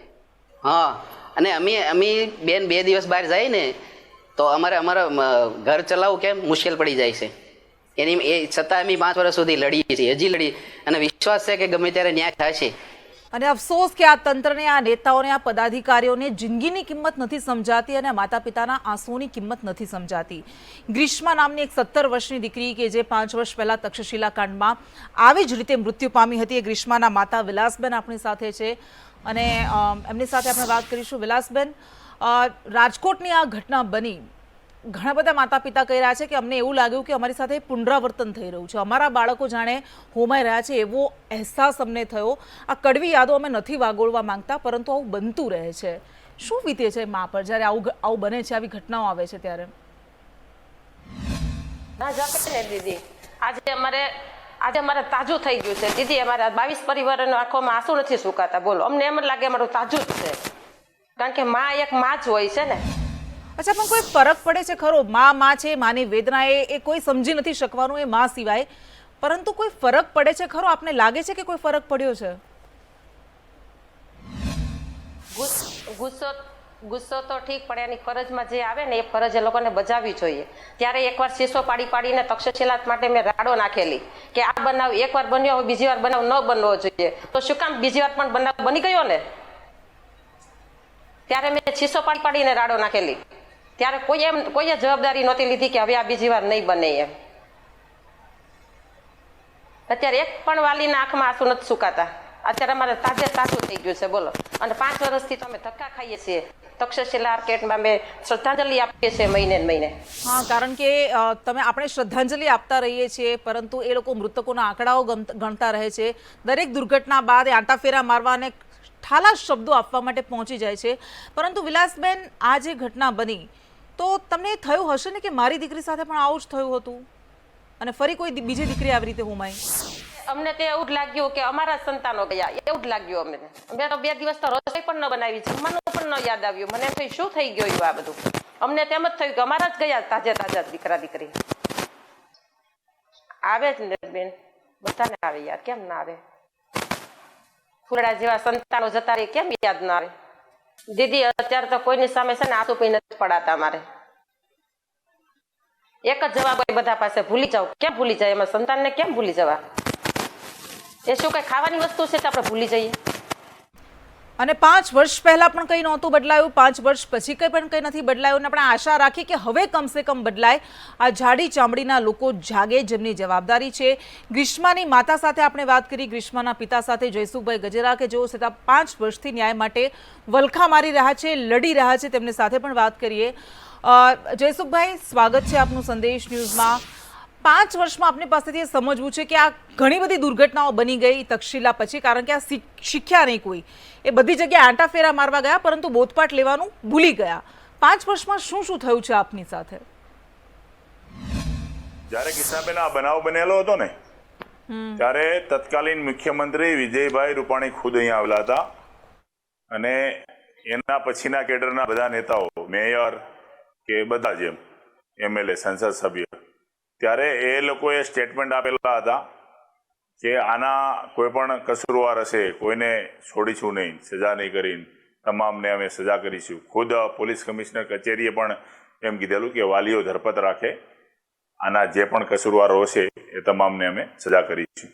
હા, અને અમે બેન 2 દિવસ બહાર જાય ને તો અમારા ઘર ચલાવવું કેમ મુશ્કેલ પડી જાય છે. એ છતાં અમે 5 વર્ષ સુધી લડીએ છીએ, હજી લડી, અને વિશ્વાસ છે કે ગમે ત્યારે ન્યાય થશે. અને અફસોસ કે આ તંત્રને, આ નેતાઓને, આ પદાધિકારીઓને જિંદગીની કિંમત નથી સમજાતી અને માતા પિતાના આંસુઓની કિંમત નથી સમજાતી. ગ્રીષ્મા નામની એક 17 વર્ષની દીકરી કે જે 5 વર્ષ પહેલા તક્ષશિલા કાંડમાં આવી જ રીતે મૃત્યુ પામી હતી, એ ગ્રીષ્માના માતા વિલાસબેન આપણી સાથે છે અને એમની સાથે આપણે વાત કરીશું. વિલાસબેન, રાજકોટની આ ઘટના બની, ઘણા બધા માતા પિતા કહી રહ્યા છે કે અમને એવું લાગ્યું કે અમારી સાથે પુનરાવર્તન થઈ રહ્યું છે, અમારા બાળકો જાણે હોમાઈ રહ્યા છે, એવો અહેસાસ અમને થયો. આ કડવી યાદો અમે નથી વાગોળવા માંગતા, પરંતુ આવું બનતું રહે છે. શું વીતે છે મા પર જ્યારે આવું બને છે, આવી ઘટનાઓ આવે છે ત્યારે? દીદી, આજે અમારે આજે અમારે તાજું થઈ ગયું છે દીદી, અમારા 22 પરિવારોનો આંખોમાં આંસુ નથી સુકાતા. બોલો, અમને એમ જ લાગે અમારું તાજું જ છે, કારણ કે માં એક માં જ હોય છે ને. અચ્છા, પણ કોઈ ફરક પડે છે ખરો? માં છે, માની વેદના એ કોઈ સમજી નથી શકવાનું એ માં સિવાય, પરંતુ કોઈ ફરક પડે છે ખરો? આપને લાગે છે કે કોઈ ફરક પડ્યો છે? ગુસ્સો તો ઠીક, પણ એની ફરજમાં જે આવે ને એ ફરજ એ લોકોને બજાવવી જોઈએ. ત્યારે એકવાર શીશો પાડીને તક્ષશિલા માટે મેં રાડો નાખેલી કે આ બનાવ એકવાર બન્યો, હવે બીજી વાર બનાવ ન બનવો જોઈએ. તો શું કામ બીજી વાર પણ બનાવ બની ગયો ને? ત્યારે મેં શીશો પાડીને રાડો નાખેલી. ત્યારે કોઈએ જવાબદારી નહોતી લીધી કે હવે આ બીજી વાર નહીં બને એમ. અત્યારે એક પણ વાલીના આંખમાં આંસુ નથી સુકાતા. અત્યારે અમારે તાજું થઈ ગયું છે, બોલો. અને 5 વર્ષથી તો અમે ધક્કા ખાઈએ છીએ. તક્ષશિલા આર્કેડમાં અમે શ્રદ્ધાંજલિ આપીએ છીએ મહિને ને મહિને. હા, કારણ કે આપણે શ્રદ્ધાંજલિ આપતા રહીએ છીએ, પરંતુ એ લોકો મૃતકોના આંકડાઓ ગણતા રહે છે. દરેક દુર્ઘટના બાદ આંટાફેરા મારવા અને ઠાલા શબ્દો આપવા માટે પહોંચી જાય છે. પરંતુ વિલાસબેન, આ જે ઘટના બની, તો તમને થયું હશે ને કે મારી દીકરી સાથે પણ આવું જ થયું હતું અને ફરી કોઈ બીજી દીકરી આવી રીતે હુમાઈ? અમને તો એવું જ લાગ્યું કે અમારા સંતાનો ગયા, એવું જ લાગ્યું અમને. અમે તો 2 દિવસ તો રસોઈ પણ ન બનાવી, જમવાનું પણ ન યાદ આવ્યું. મને એમ શું થઈ ગયું આ બધું? અમને તેમ જ થયું કે અમારા જ ગયા તાજા દીકરા દીકરી. આવે જ ને બેન, બધાને આવે યાર, કેમ ના આવે? ફૂલડા જેવા સંતાનો જતા રહે, કેમ યાદ ના આવે? દીદી, અત્યારે તો કોઈની સામે છે ને આંસુ પી નથી પડાતા. અમારે એક જ જવાબ હોય બધા પાસે, ભૂલી જાઓ. કેમ ભૂલી જાય? એમાં સંતાનને કેમ ભૂલી જવા? એ શું કઈ ખાવાની વસ્તુ છે તો આપણે ભૂલી જઈએ? અને 5 વર્ષ પહેલા પણ કંઈ નહોતું બદલાયું, 5 વર્ષ પછી પણ કંઈ નથી બદલાયું. અને આપણે આશા રાખી કે હવે કમસે કમ બદલાય. આ જાડી ચામડીના લોકો જાગે, જેમની જવાબદારી છે. ગ્રીષ્માની માતા સાથે આપણે વાત કરી, ગ્રીષ્માના પિતા સાથે જયસુખભાઈ ગજેરા, કે જેઓ છતાં 5 વર્ષથી ન્યાય માટે વલખા મારી રહ્યા છે, લડી રહ્યા છે. તેમની સાથે પણ વાત કરીએ. જયસુખભાઈ, સ્વાગત છે આપનું સંદેશ ન્યૂઝમાં. 5 વર્ષમાં આપની પાસેથી સમજવું છે કે આ ઘણી બધી દુર્ઘટનાઓ બની ગઈ તક્ષશિલા પછી, કારણ કે આ શીખ્યા નહીં કોઈ. એ બધી જગ્યાએ આંટાફેરા મારવા ગયા, પરંતુ બોધપાઠ લેવાનું ભૂલી ગયા. 5 વર્ષમાં શું થયું છે આપની સાથે? જ્યારે કિશનાબેન આ બનાવ બનેલો હતો ને, ત્યારે તત્કાલીન મુખ્યમંત્રી વિજયભાઈ રૂપાણી ખુદ અહીંયા આવેલા હતા. અને એના પછીના કેડરના બધા નેતાઓ, મેયર કે બધા જ MLA, સંસદ સભ્ય, ત્યારે એ લોકોએ સ્ટેટમેન્ટ આપેલા હતા કે આના કોઈ પણ કસૂરવાર હશે કોઈને છોડીશું નહીં, સજા નહીં કરીને તમામને અમે સજા કરીશું. ખુદ પોલીસ કમિશનર કચેરીએ પણ એમ કીધેલું કે વાલીઓ ધરપત રાખે, આના જે પણ કસૂરવારો હશે એ તમામને અમે સજા કરીશું.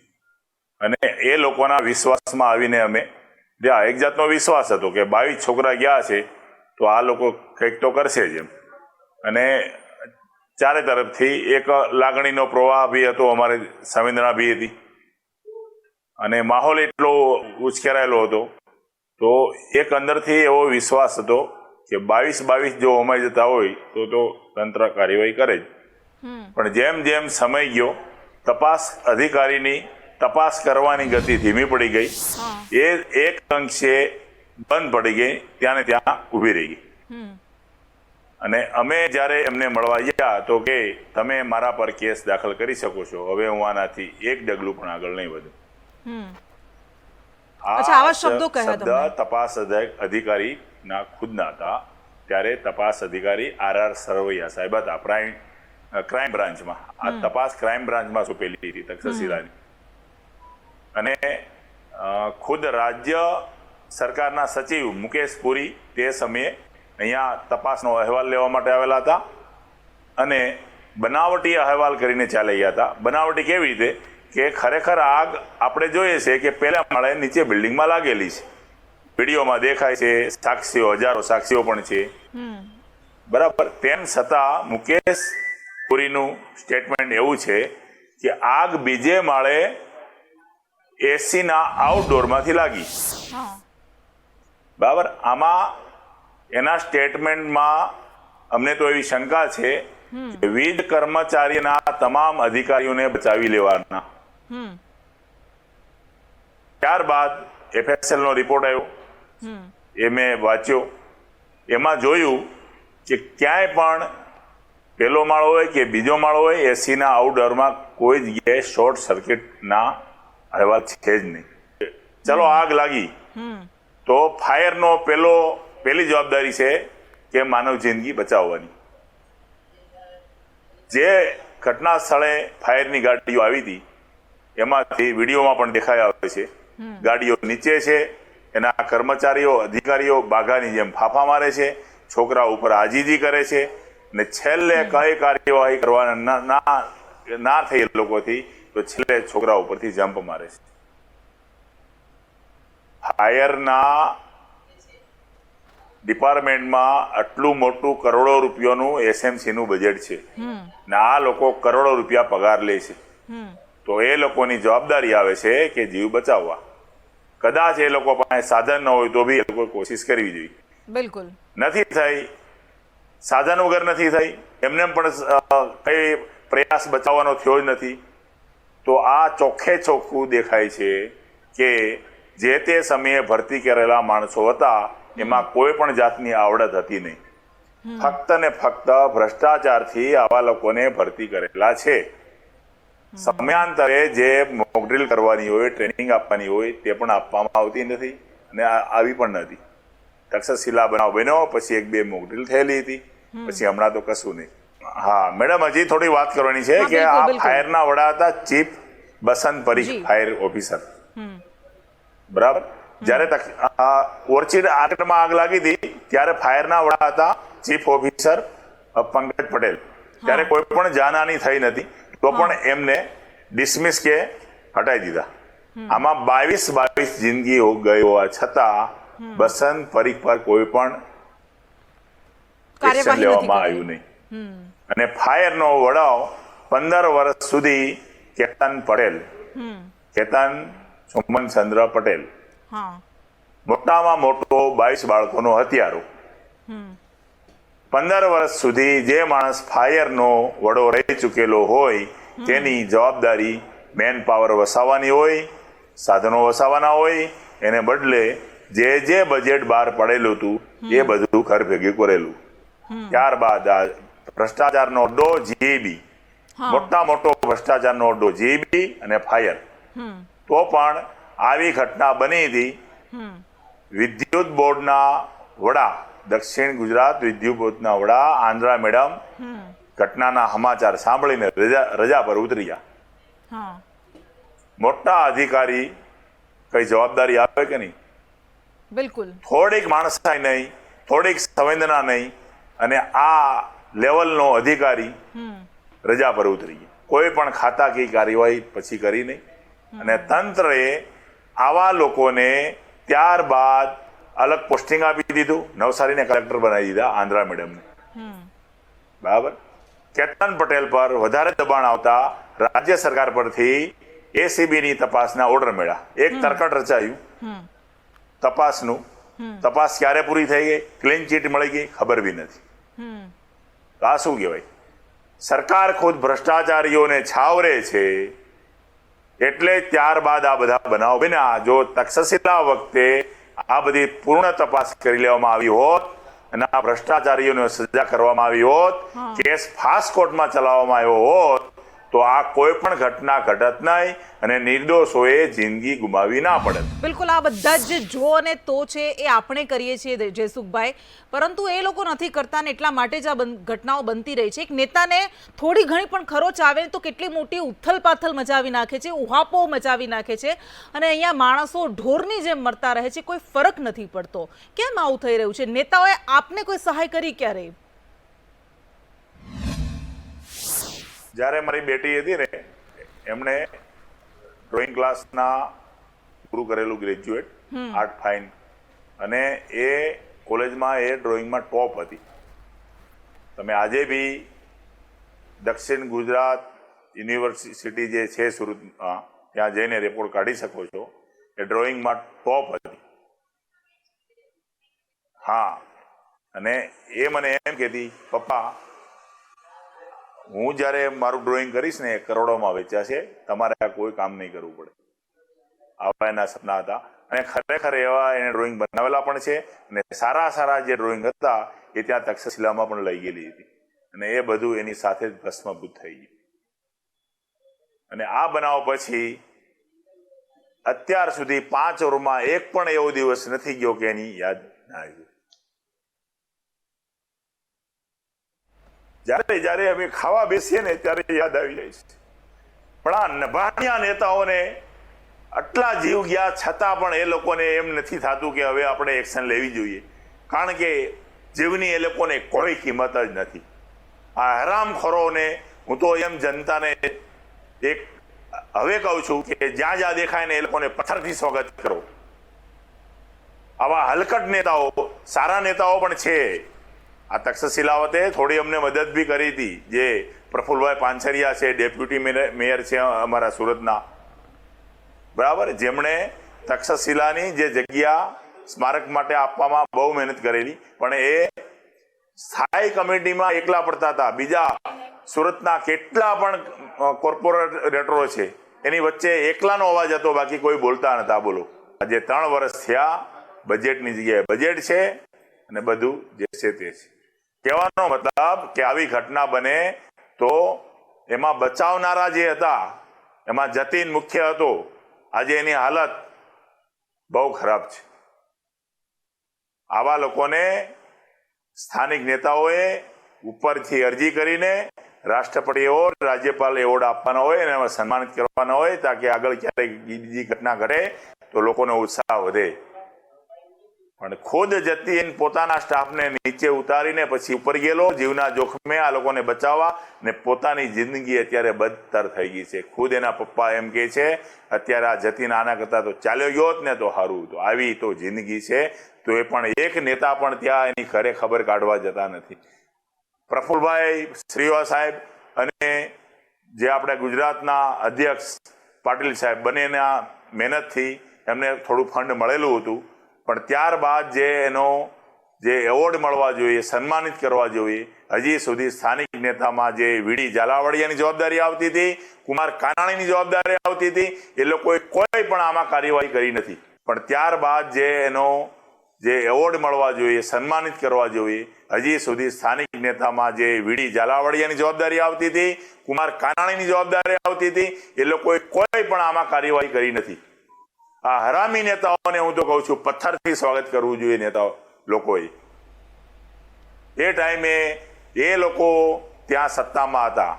અને એ લોકોના વિશ્વાસમાં આવીને અમે, જ્યાં એક જાતનો વિશ્વાસ હતો કે 22 છોકરા ગયા છે તો આ લોકો કંઈક તો કરશે જ એમ. અને ચારે તરફથી એક લાગણીનો પ્રવાહ બી હતો, અમારે સંવેદના બી હતી, અને માહોલ એટલો ઉશ્કેરાયેલો હતો. તો એક અંદરથી એવો વિશ્વાસ હતો કે 22 જો હોમાઈ જતા હોય તો તંત્ર કાર્યવાહી કરે જ. પણ જેમ જેમ સમય ગયો, તપાસ અધિકારીની તપાસ કરવાની ગતિ ધીમી પડી ગઈ. એ એક અંશે બંધ પડી ગઈ, ત્યાં ને ત્યાં ઊભી રહી ગઈ. અને અમે જ્યારે એમને મળવા ગયા તો કે તમે મારા પર કેસ દાખલ કરી શકો છો, હવે હું આનાથી એક ડગલું પણ આગળ નહીં વધું. આવા શબ્દો કહ્યા તમને? તપાસ અધિકારીના ખુદના હતા. ત્યારે તપાસ અધિકારી RR સરવૈયા સાહેબ હતા, ક્રાઇમ બ્રાન્ચમાં. આ તપાસ ક્રાઇમ બ્રાન્ચમાં સોંપેલી હતી તક્ષશિલાની. અને ખુદ રાજ્ય સરકારના સચિવ મુકેશ પુરી તે સમયે અહીંયા તપાસનો અહેવાલ લેવા માટે આવેલા હતા. અને બનાવટી અહેવાલ કરીને ચાલી ગયા હતા. બનાવટી કેવી રીતે કે ખરેખર આગ આપણે જોઈએ છે કે પહેલા માળે નીચે બિલ્ડિંગમાં લાગેલી છે, વિડીયોમાં દેખાય છે, સાક્ષીઓ, હજારો સાક્ષીઓ પણ છે, બરાબર. તેમ છતાં મુકેશ પુરીનું સ્ટેટમેન્ટ એવું છે કે આગ બીજે માળે AC ના આઉટડોરમાંથી લાગી, બરાબર. આમાં એના સ્ટેટમેન્ટમાં અમને તો એવી શંકા છે કે વીજ કર્મચારીના તમામ અધિકારીઓને બચાવી લેવાના. ત્યારબાદ FSL નો રિપોર્ટ આવ્યો, એ મેં વાંચ્યો. એમાં જોયું કે ક્યાંય પણ પહેલો માળો હોય કે બીજો માળો હોય, એસીના આઉટડોરમાં કોઈ જગ્યાએ શોર્ટ સર્કિટના અહેવાલ છે જ નહીં. ચલો આગ લાગી તો ફાયરનો પહેલી જવાબદારી છે કે માનવ જિંદગી બચાવવાની. જે ઘટના સ્થળે ફાયરની ગાડીઓ આવી હતી એમાંથી વિડીયોમાં પણ દેખાઈ આવે છે, ગાડીઓ નીચે છે, એના કર્મચારીઓ અધિકારીઓ બાઘાની જેમ ફાફા મારે છે, છોકરા ઉપર આજીજી કરે છે, ને છેલ્લે કઈ કાર્યવાહી કરવાના ના થઈ એ લોકોથી તો છેલ્લે છોકરા ઉપરથી જમ્પ મારે છે. ફાયરના ડિપાર્ટમેન્ટમાં આટલું મોટું કરોડો રૂપિયાનું એસએમસી નું બજેટ છે ને આ લોકો કરોડો રૂપિયા પગાર લે છે, તો એ લોકોની જવાબદારી આવે છે કે જીવ બચાવવા. કદાચ એ લોકો પાસે સાધન ન હોય તો બી એ લોકો કોશિશ કરવી જોઈએ. બિલકુલ નથી થઈ, સાધન વગર નથી થઈ, એમને પણ કઈ પ્રયાસ બચાવવાનો થયો જ નથી. તો આ ચોખ્ખે ચોખ્ખું દેખાય છે કે જે તે સમયે ભરતી કરેલા માણસો હતા એમાં કોઈ પણ જાતની આવડત હતી નહીં. ફક્ત ને ફક્ત ભ્રષ્ટાચારથી આવા લોકોને ભરતી કરેલા છે. સમયાંતરે જે મોકડ્રીલ કરવાની હોય, ટ્રેનિંગ આપવાની હોય તે પણ આપવામાં આવતી નથી અને આવી પણ નથી. તક્ષશિલા બનાવ બન્યો પછી 1-2 મોકડ્રીલ થયેલી હતી, પછી હમણાં તો કશું નહીં. હા મેડમ, હજી થોડી વાત કરવાની છે કે આ ફાયરના વડા હતા chief Basant Parikh, fire officer. બરાબર. જયારે ઓર્ચિડ આર્કેડમાં આગ લાગી હતી ત્યારે ફાયરના વડા હતા ચીફ ઓફિસર પંકજ પટેલ. ત્યારે કોઈ પણ જાનહાની થઈ નથી તો પણ એમને ડિસમિસ કે હટાવી દીધા. આમાં 22 જિંદગી ગઈ હોવા છતાં બસંત પરીખ પર કોઈ પણ એક્શન લેવામાં આવ્યું નહીં. અને ફાયરનો વડાઓ 15 વર્ષ સુધી કેતન સુમનચંદ્ર પટેલ, મોટામાં મોટો 22 બાળકોનો હત્યારો, 15 વર્ષ સુધી જે માણસ ફાયરનો વડો રહી ચૂકેલો હોય તેની જવાબદારી મેન પાવર વસાવવાની હોય, સાધનો વસાવવાના હોય, એને બદલે જે બજેટ બહાર પડેલું હતું એ બધું ઘર ભેગી કરેલું. ત્યારબાદ આ ભ્રષ્ટાચારનો અડ્ડો જીબી, મોટા મોટો ભ્રષ્ટાચારનો અડ્ડો જીબી અને ફાયર. તો પણ આવી ઘટના બની હતી. વિદ્યુત બોર્ડના વડા, દક્ષિણ ગુજરાત વિદ્યુત બોર્ડના વડા આંધ્રા મેડમ ઘટનાના સમાચાર સાંભળીને રજા પર ઉતર્યા. મોટા અધિકારી કઈ જવાબદારી આવે કે નહીં? બિલકુલ. થોડીક માણસાઈ નહીં, થોડીક સંવેદના નહીં, અને આ લેવલનો અધિકારી રજા પર ઉતરી ગયા. કોઈ પણ ખાતાકીય કાર્યવાહી પછી કરી નહીં. અને તંત્રએ આવા લોકોને ત્યારબાદ અલગ પોસ્ટિંગ આપી દીધું. નવસારીને કલેક્ટર બનાવી દીધા આંધ્રા મેડમને. બરાબર. કેતન પટેલ પર વધારે દબાણ આવતા રાજ્ય સરકાર પરથી એસીબી ની તપાસના ઓર્ડર મળ્યા. એક તરકટ રચાયું તપાસનું. તપાસ ક્યારે પૂરી થઈ ગઈ, ક્લીન ચીટ મળી ગઈ, ખબર બી નથી. આ શું કહેવાય? સરકાર ખુદ ભ્રષ્ટાચારીઓને છાવરે છે. એટલે ત્યારબાદ આ બધા બનાવ બન્યા. જો તક્ષશિલા વખતે આ બધી પૂર્ણ તપાસ કરી લેવામાં આવી હોત અને આ ભ્રષ્ટાચારીઓને સજા કરવામાં આવી હોત, કેસ ફાસ્ટ કોર્ટમાં ચલાવવામાં આવ્યો હોત તો આ કોઈ પણ ઘટના ઘટત નહીં અને નિર્દોષોએ જિંદગી ગુમાવી ના પડે. બિલકુલ. આ બધા જ જો અને તો છે એ આપણે કરીએ છીએ જયસુખભાઈ, પરંતુ એ લોકો નથી કરતા ને એટલા માટે જ આ ઘટનાઓ બનતી રહી છે. એક નેતાને થોડી ઘણી પણ ખરોચ આવે તો કેટલી મોટી ઉથલ પાથલ મચાવી નાખે છે, ઉહાપો મચાવી નાખે છે, અને અહીંયા માણસો ઢોરની જેમ મરતા રહે છે. કોઈ ફરક નથી પડતો. કેમ આવું થઈ રહ્યું છે? નેતાઓએ આપને કોઈ સહાય કરી ક્યારે? જ્યારે મારી બેટી હતી ને, એમણે ડ્રોઈંગ ક્લાસના પૂરું કરેલું, ગ્રેજ્યુએટ, આર્ટ ફાઇન, અને એ કોલેજમાં એ ડ્રોઈંગમાં ટોપ હતી. તમે આજે બી દક્ષિણ ગુજરાત યુનિવર્સિટી જે છે સુરતમાં, ત્યાં જઈને રિપોર્ટ કાઢી શકો છો. એ ડ્રોઈંગમાં ટોપ હતી. હા, અને એ મને એમ કહેતી, પપ્પા હું જ્યારે મારું ડ્રોઈંગ કરીશ ને કરોડોમાં વેચાશે, તમારે આ કોઈ કામ નહીં કરવું પડે. આવા એના સપના હતા. અને ખરેખર એવા એને ડ્રોઈંગ બનાવેલા પણ છે. અને સારા જે ડ્રોઈંગ હતા એ ત્યાં તક્ષશિલામાં પણ લઈ ગયેલી હતી. અને એ બધું એની સાથે જ ભસ્મભૂત થઈ ગયું. અને આ બનાવ પછી અત્યાર સુધી 5 વર્ષમાં એક પણ એવો દિવસ નથી ગયો કે એની યાદ ના આવી. જ્યારે અમે ખાવા બેસીએ ને ત્યારે યાદ આવી જાય છે. પણ આ નભાણિયા નેતાઓને આટલા જીવ ગયા છતાં પણ એ લોકોને એમ નથી થતું કે હવે આપણે એક્શન લેવી જોઈએ, કારણ કે જીવની એ લોકોને કોઈ કિંમત જ નથી. આ હરામખોરોને હું તો એમ જનતાને એક હવે કહું છું કે જ્યાં જ્યાં દેખાય ને એ લોકોને પથ્થરથી સ્વાગત કરો. આવા હલકટ નેતાઓ, સારા નેતાઓ પણ છે. આ તક્ષશિલાવતે થોડી અમને મદદ બી કરી હતી, જે પ્રફુલભાઈ પાનસરિયા છે, ડેપ્યુટી મેયર છે અમારા સુરતના, બરાબર, જેમણે તક્ષશિલાની જે જગ્યા સ્મારક માટે આપવામાં બહુ મહેનત કરેલી, પણ એ સ્થાયી કમિટીમાં એકલા પડતા હતા. બીજા સુરતના કેટલા પણ કોર્પોરેટરો છે એની વચ્ચે એકલાનો અવાજ હતો, બાકી કોઈ બોલતા નતા. બોલો, આજે 3 વર્ષ થયા, બજેટની જગ્યાએ બજેટ છે અને બધું જે છે તે છે. કહેવાનો મતલબ કે આવી ઘટના બને તો એમાં બચાવનારા જે હતા, એમાં જતીન મુખ્ય હતો, આજે એની હાલત બહુ ખરાબ છે. આવા લોકોને સ્થાનિક નેતાઓએ ઉપરથી અરજી કરીને રાષ્ટ્રપતિ એવોર્ડ, રાજ્યપાલ એવોર્ડ આપવાનો હોય અને એમાં સન્માનિત કરવાનો હોય, તાકે આગળ ક્યારેક બીજી ઘટના ઘટે તો લોકોનો ઉત્સાહ વધે. પણ ખુદ જતીન પોતાના સ્ટાફને નીચે ઉતારીને પછી ઉપર ગયેલો, જીવના જોખમે આ લોકોને બચાવવા, ને પોતાની જિંદગી અત્યારે બદતર થઈ ગઈ છે. ખુદ એના પપ્પા એમ કહે છે અત્યારે આ જતીન આના કરતા તો ચાલ્યો ગયો જ ને તો સારું. તો આવી તો જિંદગી છે. તો એ પણ એક નેતા પણ ત્યાં એની ઘરે ખબર કાઢવા જતા નથી. પ્રફુલભાઈ શ્રીવા સાહેબ અને જે આપણે ગુજરાતના અધ્યક્ષ પાટીલ સાહેબ, બંનેના મહેનતથી એમને થોડું ફંડ મળેલું હતું, પણ ત્યારબાદ જે એનો જે એવોર્ડ મળવા જોઈએ, સન્માનિત કરવા જોઈએ, હજી સુધી સ્થાનિક નેતામાં જે વીડી ઝાલાવાડિયાની જવાબદારી આવતી હતી, કુમાર કાનાણીની જવાબદારી આવતી હતી, એ લોકોએ કોઈ પણ આમાં કાર્યવાહી કરી નથી. પણ ત્યારબાદ જે એનો જે એવોર્ડ મળવા જોઈએ, સન્માનિત કરવા જોઈએ, હજી સુધી સ્થાનિક નેતામાં જે વીડી ઝાલાવાડિયાની જવાબદારી આવતી હતી, કુમાર કાનાણીની જવાબદારી આવતી હતી, એ લોકોએ કોઈ પણ આમાં કાર્યવાહી કરી નથી. આ હરામી નેતાઓને હું તો કહું છું પથ્થરથી સ્વાગત કરવું જોઈએ નેતાઓ લોકોએ. એ ટાઈમે એ લોકો ત્યાં સત્તામાં હતા.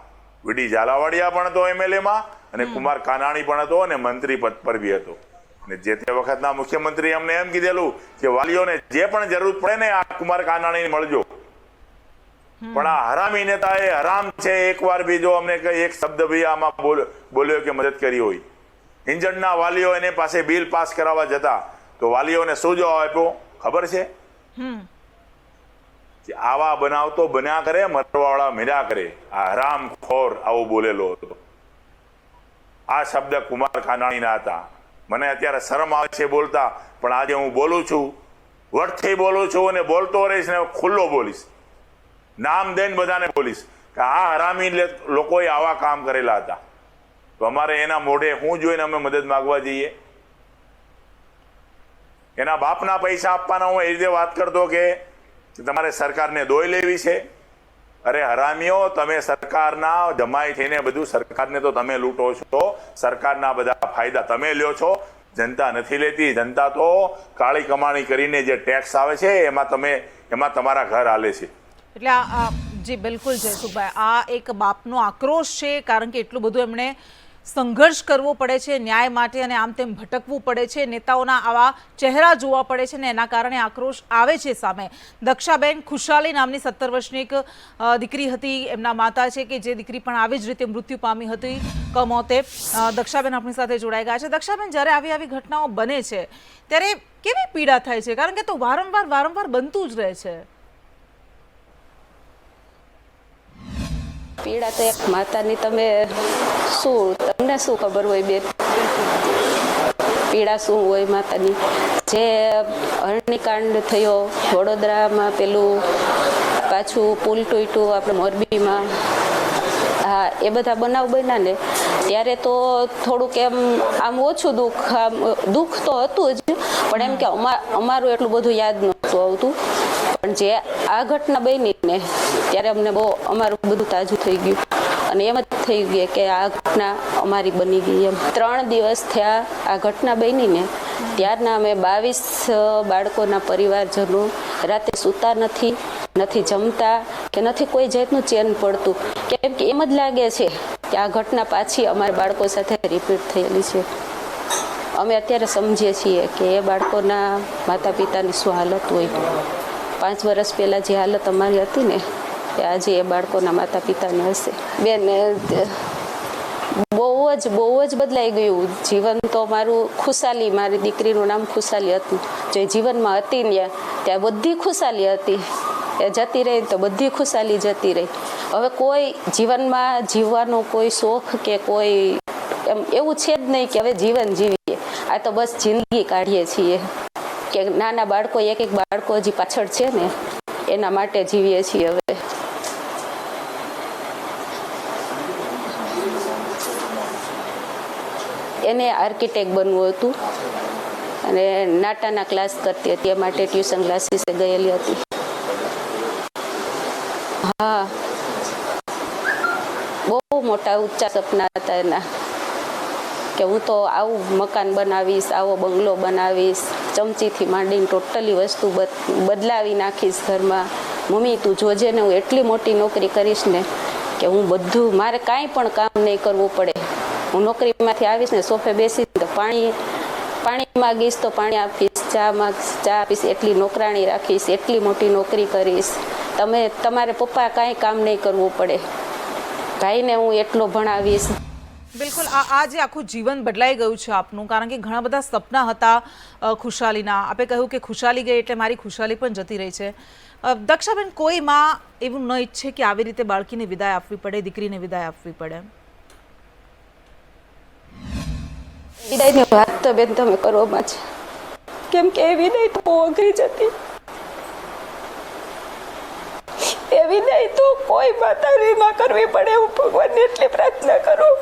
વીડી ઝાલાવાડિયા પણ હતો MLA-માં, અને કુમાર કાનાણી પણ હતો, અને મંત્રી પદ પર બી હતો. અને જે તે વખતના મુખ્યમંત્રી અમને એમ કીધેલું કે વાલીઓને જે પણ જરૂર પડે ને આ કુમાર કાનાણીને મળજો. પણ આ હરામી નેતા એ હરામ છે. એકવાર બી જો અમને એક શબ્દ બી આમાં બોલ્યો કે મદદ કરી હોય. ઇન્જણના વાલીઓ એને પાસે બિલ પાસ કરાવવા જતા તો વાલીઓને શું જવાબ આપ્યો ખબર છે? કે આવા બનાવ તો બન્યા કરે, મરવાવાળા મેળા કરે. આ હરામખોર આવો બોલેલો હતો. આ શબ્દ કુમાર કાનાણીના હતા. મને અત્યારે શરમ આવે છે બોલતા, પણ આજે હું બોલું છું, વટથી બોલું છું, અને બોલતો રહીશ ને ખુલ્લો બોલીશ, નામ દઈને બધાને બોલીશ કે આ હરામી લોકોએ આવા કામ કરેલા હતા. તો અમારે એના મોઢે હું જોઈને અમે મદદ માંગવા જઈએ? એના બાપના પૈસા આપવાના હું એ રીતે વાત કરતો કે તમારે સરકારને દોઈ લેવી છે? અરે હરામીઓ, તમે સરકારના જમાઈ થઈને બધું સરકારને તો તમે લૂંટો છો, સરકારના બધા ફાયદા તમે લ્યો છો, જનતા નથી લેતી. જનતા તો કાળી કમાણી કરીને જે ટેક્સ આવે છે એમાં તમારા ઘર હાલે છે. એટલે જી બિલકુલ જયસુખભાઈ, આ એક બાપનો આક્રોશ છે, કારણ કે એટલું બધું એમણે સંઘર્ષ કરવો પડે છે ન્યાય માટે, અને આમ તેમ ભટકવું પડે છે, નેતાઓના આવા ચહેરા જોવા પડે છે, ને એના કારણે આક્રોશ આવે છે સામે. દક્ષાબેન ખુશાલી નામની 17 વર્ષની એક દીકરી હતી, એમના માતા છે કે જે દીકરી પણ આવી જ રીતે મૃત્યુ પામી હતી કમોતે. દક્ષાબેન આપણી સાથે જોડાઈ ગયા છે. દક્ષાબેન, જ્યારે આવી ઘટનાઓ બને છે ત્યારે કેવી પીડા થાય છે? કારણ કે તો વારંવાર બનતું જ રહે છે. પીડા તો એક માતાની તમને શું ખબર હોય બેન, પીડા શું હોય માતાની. જે હરણીકાંડ થયો વડોદરામાં, પેલું પાછું પુલ તૂટ્યું આપણે મોરબીમાં, હા, એ બધા બનાવ બન્યા ને ત્યારે તો થોડુંક એમ આમ ઓછું દુઃખ તો હતું જ, પણ એમ કે અમારું એટલું બધું યાદ નહોતું આવતું. પણ જે આ ઘટના બની ને ત્યારે અમને બહુ અમારું બધું તાજું થઈ ગયું અને એમ જ થઈ ગયું કે આ ઘટના અમારી બની ગઈ એમ. 3 દિવસ થયા આ ઘટના બની ને ત્યારના અમે 22 બાળકોના પરિવારજનો રાતે સૂતા નથી, નથી જમતા કે નથી કોઈ જાતનું ચેન પડતું, કેમ કે એમ જ લાગે છે કે આ ઘટના પાછી અમારા બાળકો સાથે રિપીટ થયેલી છે. અમે અત્યારે સમજીએ છીએ કે એ બાળકોના માતા પિતાની શું હાલત હોય. 5 વર્ષ પહેલાં જે હાલત અમારી હતી ને એ આજે એ બાળકોના માતા પિતાની હશે. બેન બહુ જ બદલાઈ ગયું જીવન. તો મારું ખુશાલી, મારી દીકરીનું નામ ખુશાલી હતું. જે જીવનમાં હતી ને ત્યાં બધી ખુશાલી હતી, એ જતી રહી તો બધી ખુશાલી જતી રહી. હવે કોઈ જીવનમાં જીવવાનો કોઈ શોખ કે કોઈ એમ એવું છે જ નહીં કે હવે જીવન જીવીએ. આ તો બસ જિંદગી કાઢીએ છીએ કે નાના બાળકો, એક બાળકો હજી પાછળ છે ને એના માટે જીવીએ છીએ. હવે એને આર્કિટેક્ટ બનવું હતું અને નાટાના ક્લાસ કરતી હતી, એ માટે ટ્યુશન ક્લાસીસે ગયેલી હતી. હા, બહુ મોટા ઊંચા સપના હતા એના કે હું તો આવું મકાન બનાવીશ, આવો બંગલો બનાવીશ, ચમચીથી માંડીને ટોટલી વસ્તુ બદલાવી નાખીશ ઘરમાં. મમ્મી તું જોજે ને, હું એટલી મોટી નોકરી કરીશ ને કે હું બધું, મારે કાંઈ પણ કામ નહીં કરવું પડે. હું નોકરીમાંથી આવીશ ને સોફે બેસીશ તો પાણી માગીશ તો પાણી આપીશ, ચા આપીશ, એટલી નોકરાણી રાખીશ, એટલી મોટી નોકરી કરીશ. તમારે પપ્પા કાંઈ કામ નહીં કરવું પડે, ભાઈને હું એટલો ભણાવીશ. બિલકુલ, આ જે આખું જીવન બદલાઈ ગયું છે આપનું, કારણ કે ઘણા બધા સપના હતા ખુશાલીના. આપે કહ્યું કે ખુશાલી ગઈ એટલે મારી ખુશાલી પણ જતી રહી છે. દક્ષાબેન, કોઈ માં એવું ન ઈચ્છે કે આવી રીતે બાળકીને વિદાય આપવી પડે, દીકરીને વિદાય આપવી પડે? વિદાયની વાત તો બેન તમે કરવામાં છે, કેમ કે એ વિદાય તો બહુ અઘરી જ હતી. એ વિદાય તો કોઈ માતાની માં કરવી પડે. હું ભગવાનને એટલી પ્રાર્થના કરું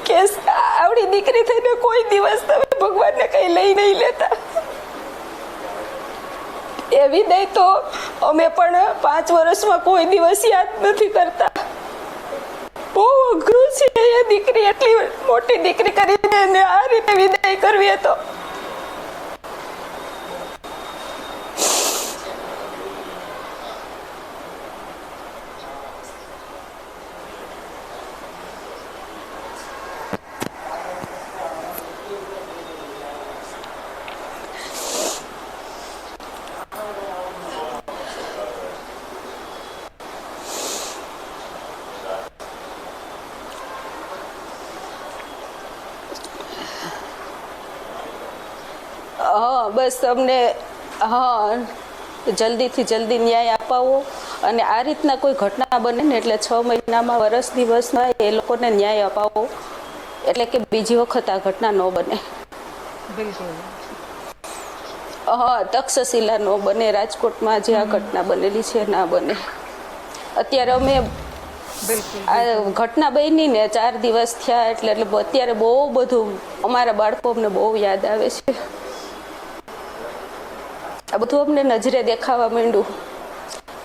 કે આવડી દીકરી થઈને કોઈ દિવસ તમે ભગવાનને કઈ લઈ નહીં લેતા. એ વિદાય તો અમે પણ 5 વર્ષમાં કોઈ દિવસ યાદ નથી કરતા. બહુ અઘરું છે. એ દીકરી એટલી મોટી દીકરી કરીને આ રીતે વિદાય કરવી તો બસ અમને જલ્દીથી જલ્દી ન્યાય અપાવો અને આ રીતના કોઈ ઘટના બને ને એટલે 6 મહિનામાં, વર્ષ દિવસમાં એ લોકોને ન્યાય અપાવો, એટલે કે બીજી વખત આ ઘટના ન બને. બિલકુલ. તક્ષશિલા ન બને, રાજકોટમાં જે આ ઘટના બનેલી છે ના બને. અત્યારે અમે આ ઘટના બની ને 4 દિવસ થયા એટલે અત્યારે બહુ બધું અમારા બાળકો અમને બહુ યાદ આવે છે. આ બધું અમને નજરે દેખાવા માંડ્યું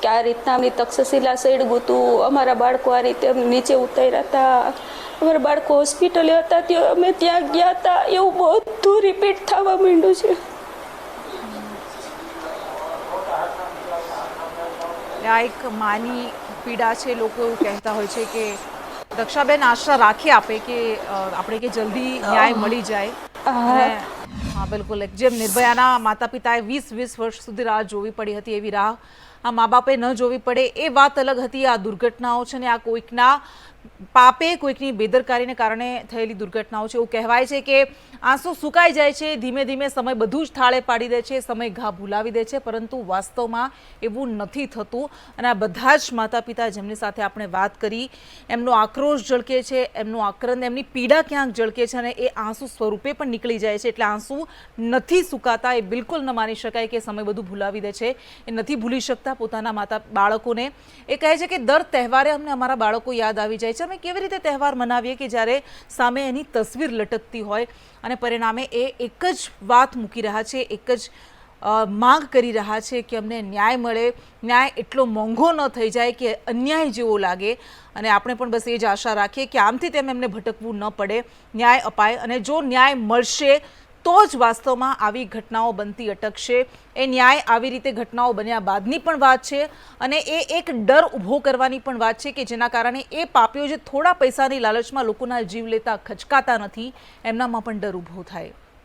કે આ રીતના અમની તક્ષશિલા સળગ્યું હતું, અમારા બાળકો આ રીતે નીચે ઉતાર્યા હતા, અમારા બાળકો હોસ્પિટલે હતા ત્યાં અમે ત્યાં ગયા હતા, એવું બધું રિપીટ થવા માંડ્યું છે. આ એક માની પીડા છે. લોકો એવું કહેતા હોય છે કે દક્ષાબેન આશા રાખી આપે કે આપણે કે જલ્દી ન્યાય મળી જાય. હા બિલકુલ, જેમ નિર્ભયાના માતા પિતાએ 20 વર્ષ સુધી રાહ જોવી પડી હતી, એવી રાહ આ મા બાપે ન જોવી પડે. એ વાત અલગ હતી. આ દુર્ઘટનાઓ છે ને આ કોઈકના પાપે, કોઈકની બેદરકારીને કારણે થયેલી દુર્ઘટનાઓ છે. એવું કહેવાય છે કે આંસુ સુકાઈ જાય છે, ધીમે ધીમે સમય બધું જ થાળે પાડી દે છે, સમય ઘા ભૂલાવી દે છે, પરંતુ વાસ્તવમાં એવું નથી થતું. અને આ બધા જ માતા પિતા જેમની સાથે આપણે વાત કરી, એમનો આક્રોશ ઝળકે છે, એમનો આક્રંદ, એમની પીડા ક્યાંક ઝળકે છે અને એ આંસુ સ્વરૂપે પણ નીકળી જાય છે. એટલે આંસુ નથી સુકાતા. એ બિલકુલ ન માની શકાય કે સમય બધું ભૂલાવી દે છે. એ નથી ભૂલી શકતા પોતાના બાળકોને. એ કહે છે કે દર તહેવારે અમને અમારા બાળકો યાદ આવી જાય છે. અમે કેવી રીતે તહેવાર મનાવીએ કે જ્યારે સામે એની તસવીર લટકતી હોય અને પરિણામે એ એક જ વાત મૂકી રહ્યા છે, એક જ માંગ કરી રહ્યા છે કે અમને ન્યાય મળે, ન્યાય એટલો મોંઘો ન થઈ જાય કે અન્યાય જેવો લાગે. અને આપણે પણ બસ એ જ આશા રાખીએ કે આમથી તેમ એમને ભટકવું ન પડે, ન્યાય અપાય. અને જો ન્યાય મળશે તો જ વાસ્તવમાં આવી ઘટનાઓ બનતી અટકશે. એ ન્યાય આવી રીતે ઘટનાઓ બન્યા બાદની પણ વાત છે અને એ એક ડર ઊભો કરવાની પણ વાત છે કે જેના કારણે એ પાપીઓ જે થોડા પૈસાની લાલચમાં લોકોના જીવ લેતા ખચકાતા નથી, એમનામાં પણ ડર ઊભો થાય.